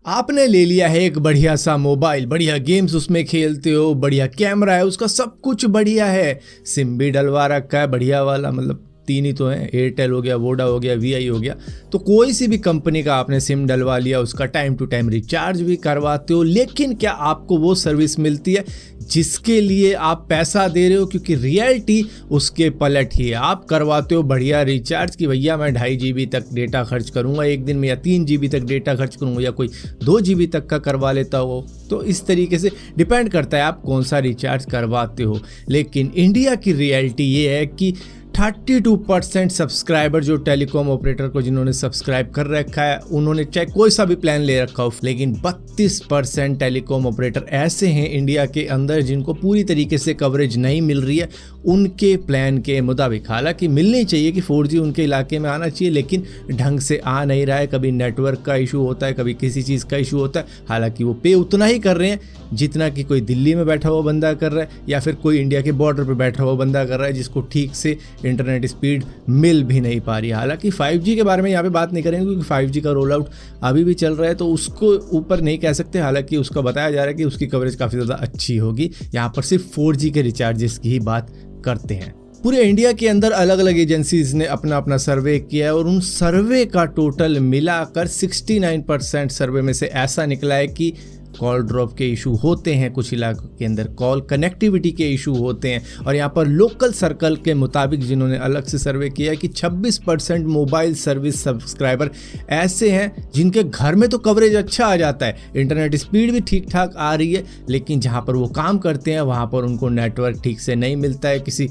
आपने ले लिया है एक बढ़िया सा मोबाइल, बढ़िया गेम्स उसमें खेलते हो, बढ़िया कैमरा है उसका, सब कुछ बढ़िया है, सिम भी डलवा रखा है बढ़िया वाला, मतलब 3 ही तो हैं, एयरटेल हो गया, वोडा हो गया, वीआई हो गया। तो कोई सी भी कंपनी का आपने सिम डलवा लिया, उसका टाइम टू टाइम रिचार्ज भी करवाते हो, लेकिन क्या आपको वो सर्विस मिलती है जिसके लिए आप पैसा दे रहे हो? क्योंकि रियलिटी उसके पलट ही है। आप करवाते हो बढ़िया रिचार्ज कि भैया मैं 2.5 GB तक डेटा खर्च करूंगा एक दिन में, या 3 GB तक डेटा खर्च करूंगा, या कोई 2 GB तक का करवा लेता हो। तो इस तरीके से डिपेंड करता है आप कौन सा रिचार्ज करवाते हो। लेकिन इंडिया की रियलिटी ये है कि 32% सब्सक्राइबर जो टेलीकॉम ऑपरेटर को जिन्होंने सब्सक्राइब कर रखा है, उन्होंने चाहे कोई सा भी प्लान ले रखा हो, लेकिन 32% टेलीकॉम ऑपरेटर ऐसे हैं इंडिया के अंदर जिनको पूरी तरीके से कवरेज नहीं मिल रही है उनके प्लान के मुताबिक। हालांकि मिलनी चाहिए कि 4G उनके इलाके में आना चाहिए, लेकिन ढंग से आ नहीं रहा है। कभी नेटवर्क का इशू होता है, कभी किसी चीज़ का इशू होता है। हालांकि वो पे उतना ही कर रहे हैं जितना कि कोई दिल्ली में बैठा हुआ बंदा कर रहा है, या फिर कोई इंडिया के बॉर्डर पर बैठा हुआ बंदा कर रहा है जिसको ठीक से इंटरनेट स्पीड मिल भी नहीं पा रही है। हालांकि 5G के बारे में यहाँ पे बात नहीं करेंगे क्योंकि 5G का रोल आउट अभी भी चल रहा है, तो उसको ऊपर नहीं कह सकते। हालांकि उसका बताया जा रहा है कि उसकी कवरेज काफ़ी ज़्यादा अच्छी होगी। यहाँ पर सिर्फ 4G के रिचार्जेस की ही बात करते हैं। पूरे इंडिया के अंदर अलग अलग एजेंसीज ने अपना अपना सर्वे किया है और उन सर्वे का टोटल मिलाकर 69% सर्वे में से ऐसा निकला है कि कॉल ड्रॉप के इशू होते हैं, कुछ इलाकों के अंदर कॉल कनेक्टिविटी के इशू होते हैं। और यहाँ पर लोकल सर्कल के मुताबिक जिन्होंने अलग से सर्वे किया है कि 26% मोबाइल सर्विस सब्सक्राइबर ऐसे हैं जिनके घर में तो कवरेज अच्छा आ जाता है, इंटरनेट स्पीड भी ठीक ठाक आ रही है, लेकिन जहाँ पर वो काम करते हैं वहाँ पर उनको नेटवर्क ठीक से नहीं मिलता है। किसी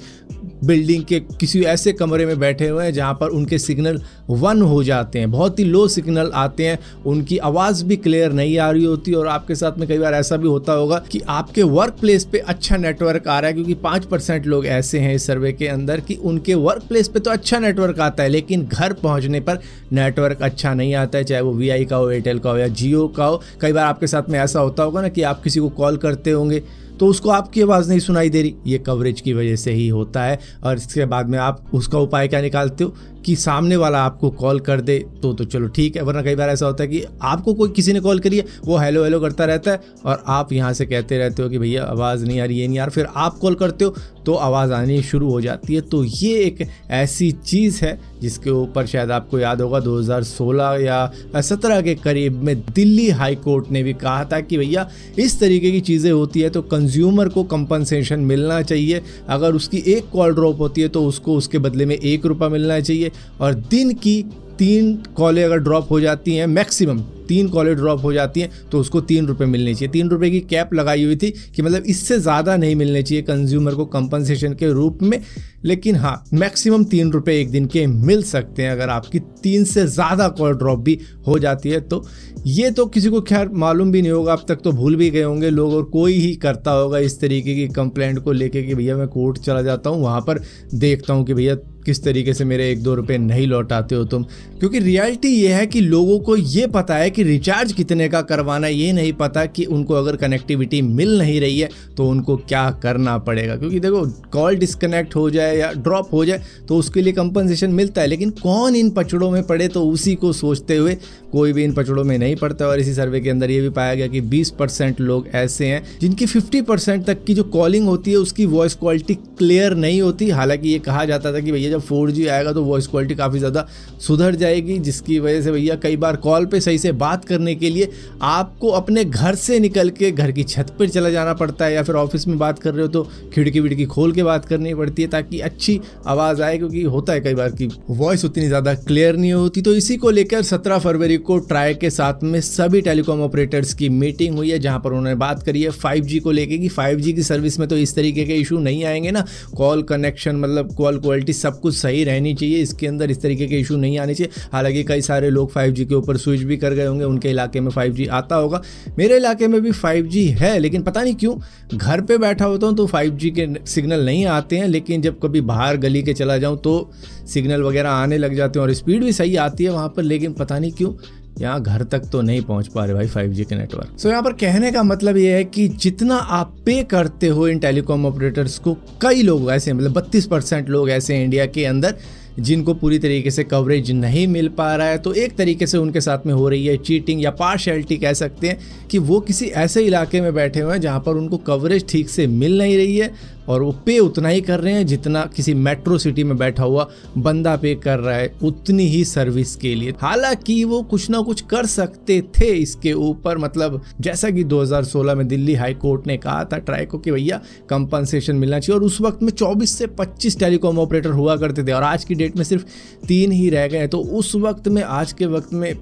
बिल्डिंग के किसी ऐसे कमरे में बैठे हुए हैं जहाँ पर उनके सिग्नल 1 हो जाते हैं, बहुत ही लो सिग्नल आते हैं, उनकी आवाज़ भी क्लियर नहीं आ रही होती। और आपके साथ में कई बार ऐसा भी होता होगा कि आपके वर्क प्लेस पे अच्छा नेटवर्क आ रहा है, क्योंकि 5% लोग ऐसे हैं इस सर्वे के अंदर कि उनके वर्क प्लेस पे तो अच्छा नेटवर्क आता है, लेकिन घर पहुंचने पर नेटवर्क अच्छा नहीं आता है, चाहे वो वीआई का हो, एयरटेल का हो या जियो का हो। कई बार आपके साथ में ऐसा होता होगा ना कि आप किसी को कॉल करते होंगे तो उसको आपकी आवाज़ नहीं सुनाई दे रही, ये कवरेज की वजह से ही होता है। और इसके बाद में आप उसका उपाय क्या निकालते हो कि सामने वाला आपको कॉल कर दे तो चलो ठीक है, वरना कई बार ऐसा होता है कि आपको कोई किसी ने कॉल करी है, वो हेलो हेलो करता रहता है और आप यहाँ से कहते रहते हो कि भैया आवाज़ नहीं आ रही, ये नहीं आ रहा, फिर आप कॉल करते हो तो आवाज़ आनी शुरू हो जाती है। तो ये एक ऐसी चीज़ है जिसके ऊपर शायद आपको याद होगा 2016 या 17 के करीब में दिल्ली हाई कोर्ट ने भी कहा था कि भैया इस तरीके की चीज़ें होती है तो कंज्यूमर को कंपनसेशन मिलना चाहिए। अगर उसकी एक कॉल ड्रॉप होती है तो उसको उसके बदले में 1 रुपया मिलना चाहिए, और दिन की 3 कॉलें अगर ड्रॉप हो जाती हैं, मैक्सिमम 3 कॉलें ड्रॉप हो जाती हैं तो उसको 3 रुपये मिलने चाहिए। 3 रुपये की कैप लगाई हुई थी कि मतलब इससे ज़्यादा नहीं मिलने चाहिए कंज्यूमर को कंपनसेशन के रूप में, लेकिन हाँ मैक्सिमम 3 रुपये एक दिन के मिल सकते हैं अगर आपकी 3 से ज़्यादा कॉल ड्रॉप भी हो जाती है। तो ये तो किसी को खैर मालूम भी नहीं होगा, अब तक तो भूल भी गए होंगे लोग, और कोई ही करता होगा इस तरीके की कंप्लेंट को लेके कि भैया मैं कोर्ट चला जाता हूँ, वहाँ पर देखता हूँ कि भैया किस तरीके से मेरे 1-2 रुपये नहीं लौटाते हो तुम। क्योंकि रियलिटी ये है कि लोगों को ये पता है कि रिचार्ज कितने का करवाना, ये नहीं पता कि उनको अगर कनेक्टिविटी मिल नहीं रही है तो उनको क्या करना पड़ेगा। क्योंकि देखो कॉल डिस्कनेक्ट हो जाए या ड्रॉप हो जाए तो उसके लिए कंपनसेशन मिलता है, लेकिन कौन इन पचड़ों में पड़े, तो उसी को सोचते हुए कोई भी इन पचड़ों में नहीं पड़ता। और इसी सर्वे के अंदर ये भी पाया गया कि 20% लोग ऐसे हैं जिनकी 50% तक की जो कॉलिंग होती है उसकी वॉइस क्वालिटी क्लियर नहीं होती। हालांकि ये कहा जाता था कि भैया जब 4G आएगा तो वॉइस क्वालिटी काफ़ी ज़्यादा सुधर जाएगी, जिसकी वजह से भैया कई बार कॉल पे सही से बात करने के लिए आपको अपने घर से निकल के घर की छत पर चला जाना पड़ता है, या फिर ऑफिस में बात कर रहे हो तो खिड़की विड़की खोल के बात करनी पड़ती है ताकि अच्छी आवाज़ आए, क्योंकि होता है कई बार कि वॉइस उतनी ज़्यादा क्लियर नहीं होती। तो इसी को लेकर 17 फरवरी को ट्राई के साथ में सभी टेलीकॉम ऑपरेटर्स की मीटिंग हुई है, जहाँ पर उन्होंने बात करी है 5G को लेके कि 5G की सर्विस में तो इस तरीके के इशू नहीं आएंगे ना, कॉल कनेक्शन मतलब कॉल क्वालिटी सब कुछ सही रहनी चाहिए, इसके अंदर इस तरीके के इशू नहीं आने चाहिए। हालांकि कई सारे लोग 5G के ऊपर स्विच भी कर गए होंगे, उनके इलाके में 5G आता होगा, मेरे इलाके में भी 5G है, लेकिन पता नहीं क्यों घर पे बैठा होता हूँ तो 5G के सिग्नल नहीं आते हैं, लेकिन जब कभी बाहर गली के चला जाऊँ तो सिग्नल वगैरह आने लग जाते हैं और स्पीड भी सही आती है वहाँ पर, लेकिन पता नहीं क्यों यहाँ घर तक तो नहीं पहुँच पा रहे भाई 5G के नेटवर्क। सो यहाँ पर कहने का मतलब ये है कि जितना आप पे करते हो इन टेलीकॉम ऑपरेटर्स को, कई लोग ऐसे मतलब 32% लोग ऐसे हैं इंडिया के अंदर जिनको पूरी तरीके से कवरेज नहीं मिल पा रहा है। तो एक तरीके से उनके साथ में हो रही है चीटिंग या पार्शियलिटी कह सकते हैं कि वो किसी ऐसे इलाके में बैठे हुए हैं जहाँ पर उनको कवरेज ठीक से मिल नहीं रही है और वो पे उतना ही कर रहे हैं जितना किसी मेट्रो सिटी में बैठा हुआ बंदा पे कर रहा है उतनी ही सर्विस के लिए। हालांकि वो कुछ ना कुछ कर सकते थे इसके ऊपर, मतलब जैसा कि 2016 में दिल्ली हाई कोर्ट ने कहा था ट्राई को कि भैया कंपनसेशन मिलना चाहिए, और उस वक्त में 24 से 25 टेलीकॉम ऑपरेटर हुआ करते थे और आज की डेट में सिर्फ 3 ही रह गए। तो उस वक्त में आज के वक्त में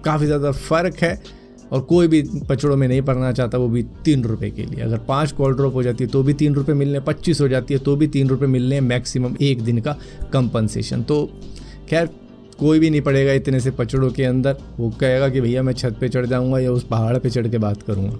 काफ़ी ज़्यादा फ़र्क है और कोई भी पचड़ों में नहीं पड़ना चाहता, वो भी 3 रुपये के लिए। अगर 5 कॉल ड्रॉप हो जाती है तो भी 3 रुपये मिलने, 25 हो जाती है तो भी 3 रुपये मिलने, मैक्सिमम 1 दिन का कंपनसेशन। तो खैर कोई भी नहीं पड़ेगा इतने से पचड़ों के अंदर, वो कहेगा कि भैया मैं छत पे चढ़ जाऊंगा या उस पहाड़ पे चढ़ के बात करूंगा।